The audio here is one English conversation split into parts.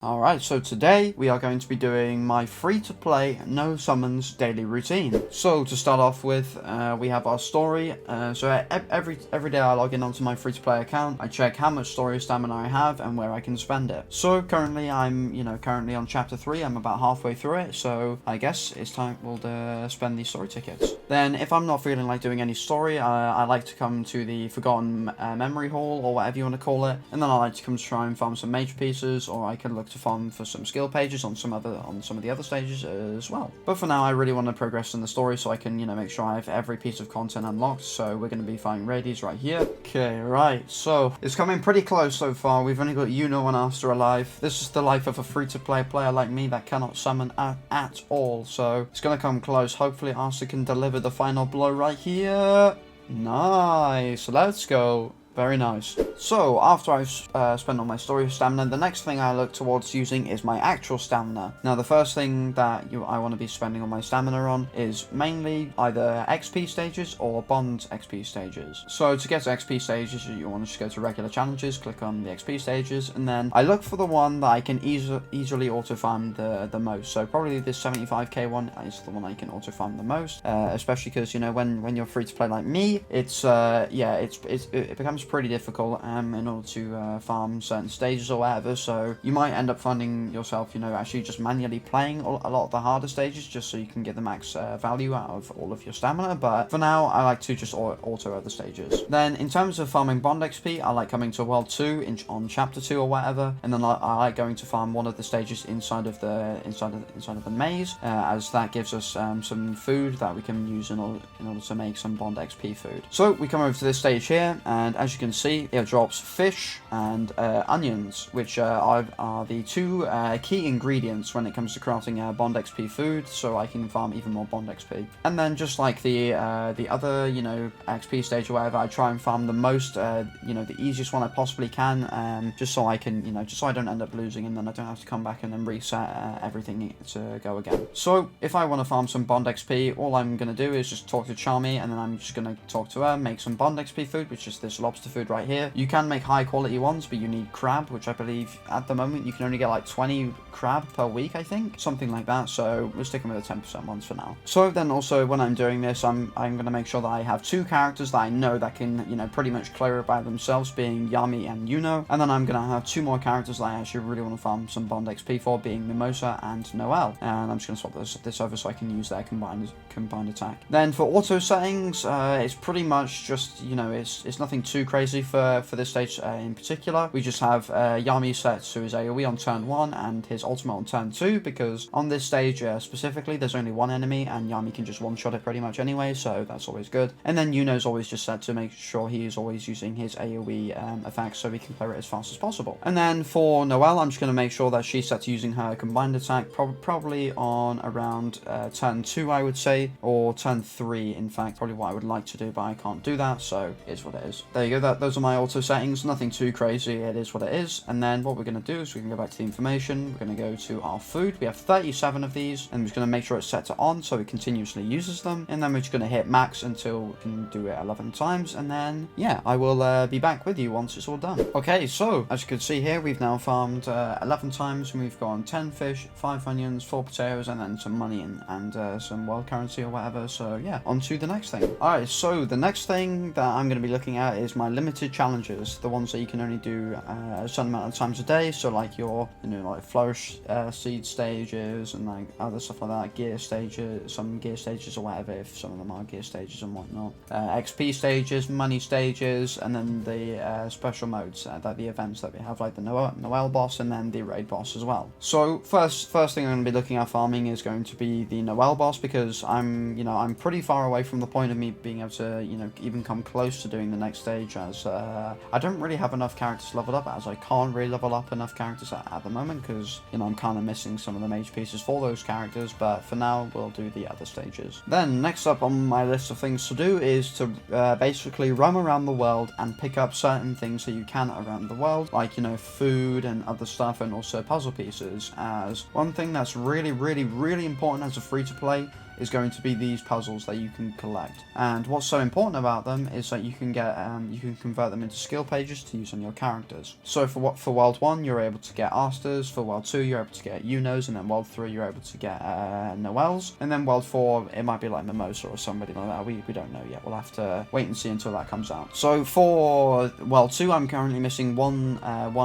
Alright, so today we are going to be doing my free-to-play no summons daily routine. So to start off with, we have our story. So every day I log in onto my free-to-play account, I check how much story stamina I have and where I can spend it. So currently I'm, currently on chapter 3, I'm about halfway through it, so I guess it's time we'll spend these story tickets. Then if I'm not feeling like doing any story, I like to come to the Forgotten Memory Hall, or whatever you want to call it, and then I like to come to try and farm some major pieces, or I can look to farm for some skill pages on some of the other stages as well. But for now, I really want to progress in the story so I can, make sure I have every piece of content unlocked. So we're going to be fighting Radies right here. Okay, right. So it's coming pretty close so far. We've only got Yuno and Asta alive. This is the life of a free-to-play player like me that cannot summon at all. So it's going to come close. Hopefully Asta can deliver the final blow right here. Nice. Let's go. Very nice. So, after I've spent all my story stamina, the next thing I look towards using is my actual stamina. Now, the first thing that I want to be spending all my stamina on is mainly either XP stages or Bond XP stages. So, to get to XP stages, you want to just go to regular challenges, click on the XP stages, and then I look for the one that I can easily auto-farm the most. So, probably this 75k one is the one I can auto-farm the most, especially because, when you're free to play like me, it becomes pretty difficult in order to farm certain stages or whatever, so you might end up finding yourself, actually just manually playing a lot of the harder stages just so you can get the max value out of all of your stamina. But for now, I like to just auto other stages. Then in terms of farming Bond XP, I like coming to World 2 on Chapter 2 or whatever, and then I like going to farm one of the stages inside of the maze, as that gives us some food that we can use in order to make some Bond XP food. So we come over to this stage here, and as you can see, it drops fish and onions, which are the two key ingredients when it comes to crafting Bond XP food, so I can farm even more Bond XP. And then just like the other, XP stage or whatever, I try and farm the most, the easiest one I possibly can, just so I can, just so I don't end up losing, and then I don't have to come back and then reset everything to go again. So if I want to farm some Bond XP, all I'm going to do is just talk to Charmy, and then I'm just going to talk to her, make some Bond XP food, which is this lobster food right here. You can make high quality ones, but you need crab, which I believe at the moment you can only get like 20 crab per week, I think, something like that. So we're sticking with the 10% ones for now. So then also when I'm doing this, I'm going to make sure that I have two characters that I know that can, pretty much clear it by themselves, being Yami and Yuno. And then I'm going to have two more characters that I actually really want to farm some Bond XP for, being Mimosa and Noelle. And I'm just going to swap this over so I can use their combined attack. Then for auto settings, it's pretty much just, it's nothing too crazy for this stage in particular. We just have Yami set to his AoE on turn 1 and his ultimate on turn 2, because on this stage specifically there's only one enemy and Yami can just one-shot it pretty much anyway, so that's always good. And then Yuno's always just set to make sure he is always using his AoE effects so he can clear it as fast as possible. And then for Noelle, I'm just going to make sure that she's set to using her combined attack probably on around turn 2, I would say, or turn 3 in fact, probably what I would like to do, but I can't do that, so it's what it is. There you go, those are my auto settings, nothing too crazy, it is what it is. And then what we're going to do is we can go back to the information, we're going to go to our food, we have 37 of these, and we're just going to make sure it's set to on so it continuously uses them, and then we're just going to hit max until we can do it 11 times, and then yeah, I will be back with you once it's all done. Okay, so as you can see here, we've now farmed 11 times, and we've gone 10 fish, 5 onions, 4 potatoes, and then some money and some world currency or whatever. So yeah, on to the next thing. Alright, so the next thing that I'm going to be looking at is my limited challenges, the ones that you can only do a certain amount of times a day. So like your, like flourish seed stages and like other stuff like that, gear stages, some gear stages or whatever, if some of them are gear stages and whatnot, XP stages, money stages, and then the special modes, that the events that we have, like the Noelle boss and then the raid boss as well. So first thing I'm going to be looking at farming is going to be the Noelle boss, because I'm pretty far away from the point of me being able to, even come close to doing the next stage, as I don't really have enough characters leveled up, as I can't really level up enough characters at the moment, because, I'm kind of missing some of the mage pieces for those characters, but for now, we'll do the other stages. Then, next up on my list of things to do is to basically roam around the world and pick up certain things that you can around the world, like, food and other stuff, and also puzzle pieces, as one thing that's really, really, really important as a free-to-play is going to be these puzzles that you can collect. And what's so important about them is that you can get you can convert them into skill pages to use on your characters. So for World 1 you're able to get Asters, for World 2 you're able to get Unos, and then World 3 you're able to get Noels, and then World 4 it might be like Mimosa or somebody like that. We don't know yet. We'll have to wait and see until that comes out. So for World 2 I'm currently missing one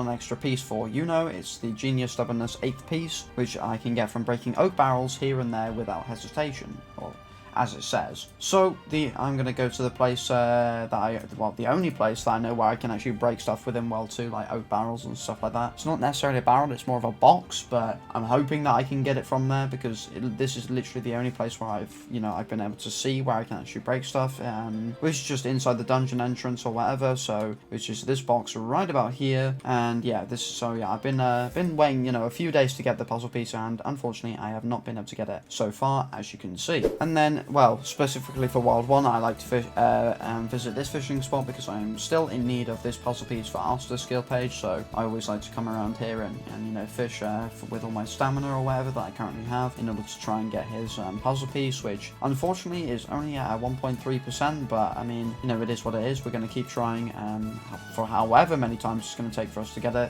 extra piece for Uno. It's the Genius Stubbornness 8th piece, which I can get from breaking oak barrels here and there without hesitation, or as it says. So I'm going to go to the place the only place that I know where I can actually break stuff within World 2, like oak barrels and stuff like that. It's not necessarily a barrel, it's more of a box, but I'm hoping that I can get it from there, because this is literally the only place where I've been able to see where I can actually break stuff, which is just inside the dungeon entrance or whatever. So it's just this box right about here, and yeah, I've been waiting a few days to get the puzzle piece, and unfortunately I have not been able to get it so far, as you can see. And then, well, specifically for World 1, I like to visit this fishing spot because I'm still in need of this puzzle piece for Aster skill page, so I always like to come around here and fish with all my stamina or whatever that I currently have in order to try and get his puzzle piece, which unfortunately is only at 1.3%, but I mean, it is what it is. We're going to keep trying for however many times it's going to take for us to get it,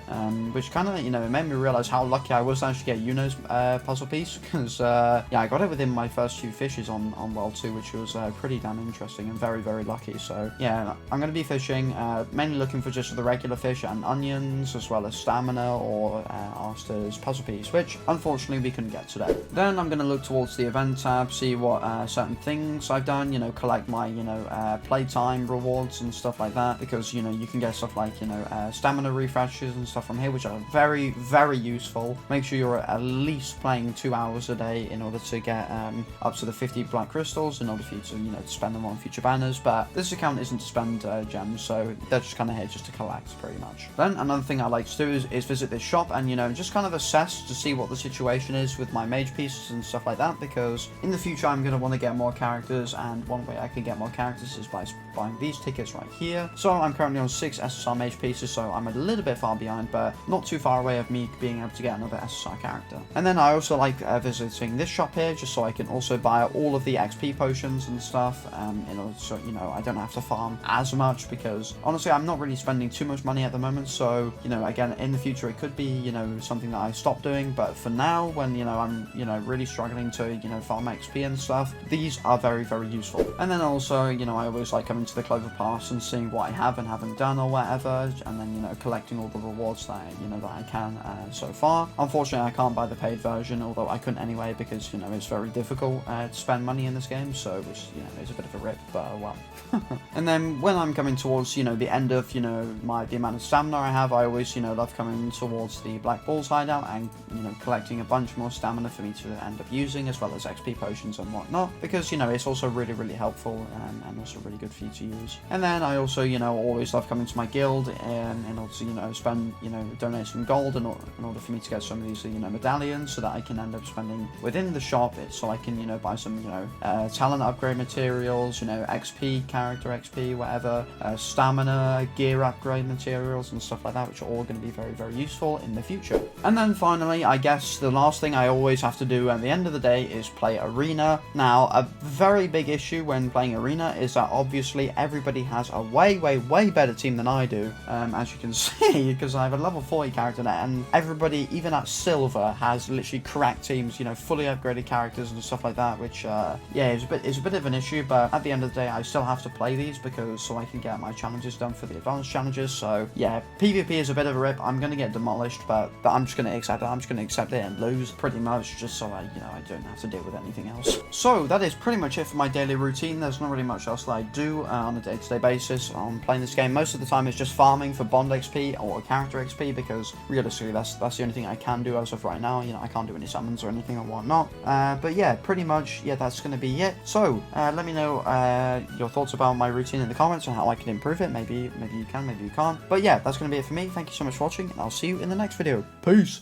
which kind of, it made me realize how lucky I was to actually get Yuno's puzzle piece, because, yeah, I got it within my first few fishes on World 2, which was pretty damn interesting and very, very lucky. So yeah, I'm going to be fishing, mainly looking for just the regular fish and onions, as well as stamina or Aster's puzzle piece, which unfortunately we couldn't get today. Then I'm going to look towards the event tab, see what certain things I've done, collect my playtime rewards and stuff like that, because you can get stuff like stamina refreshes and stuff from here, which are very, very useful. Make sure you're at least playing 2 hours a day in order to get up to the 50 black crystals, in order for you to spend them on future banners. But this account isn't to spend gems, so they're just kind of here just to collect, pretty much. Then another thing I like to do is visit this shop and just kind of assess to see what the situation is with my mage pieces and stuff like that, because in the future I'm going to want to get more characters, and one way I can get more characters is by buying these tickets right here. So I'm currently on 6 SSR mage pieces, so I'm a little bit far behind, but not too far away of me being able to get another SSR character. And then I also like visiting this shop here, just so I can also buy all of the XP potions and stuff, in order so I don't have to farm as much, because honestly I'm not really spending too much money at the moment. So again, in the future it could be something that I stop doing, but for now, when I'm really struggling to farm XP and stuff, these are very, very useful. And then also I always like coming to the Clover Pass and seeing what I have and haven't done or whatever, and then collecting all the rewards that that I can so far. Unfortunately I can't buy the paid version, although I couldn't anyway, because it's very difficult to spend money in this game, so which is a bit of a rip, but well. And then when I'm coming towards the end of the amount of stamina I have, I always love coming towards the Black Bull's hideout and collecting a bunch more stamina for me to end up using, as well as XP potions and whatnot, because it's also really, really helpful, and also really good for you to use. And then I also always love coming to my guild and also spend donate some gold in order for me to get some of these medallions, so that I can end up spending within the shop, so I can buy some talent upgrade materials, XP, character XP, whatever, stamina, gear upgrade materials and stuff like that, which are all going to be very, very useful in the future. And then finally, I guess the last thing I always have to do at the end of the day is play Arena. Now, a very big issue when playing Arena is that obviously everybody has a way, way, way better team than I do, as you can see, because I have a level 40 character now, and everybody, even at Silver, has literally cracked teams, fully upgraded characters and stuff like that, which, yeah, is a bit of an issue, but at the end of the day, I still have to play these, because so I can get my challenges done for the advanced challenges. So yeah, PvP is a bit of a rip. I'm gonna get demolished, but I'm just gonna accept it. I'm just gonna accept it and lose, pretty much, just so I don't have to deal with anything else. So that is pretty much it for my daily routine. There's not really much else that I do on a day-to-day basis on playing this game. Most of the time it's just farming for bond XP or character XP, because realistically that's the only thing I can do as of right now. I can't do any summons or anything or whatnot. But yeah, pretty much, yeah, that's gonna be it. So let me know your thoughts about my routine in the comments and how I can improve it. Maybe you can, maybe you can't. But yeah, that's gonna be it for me. Thank you so much for watching, and I'll see you in the next video. Peace!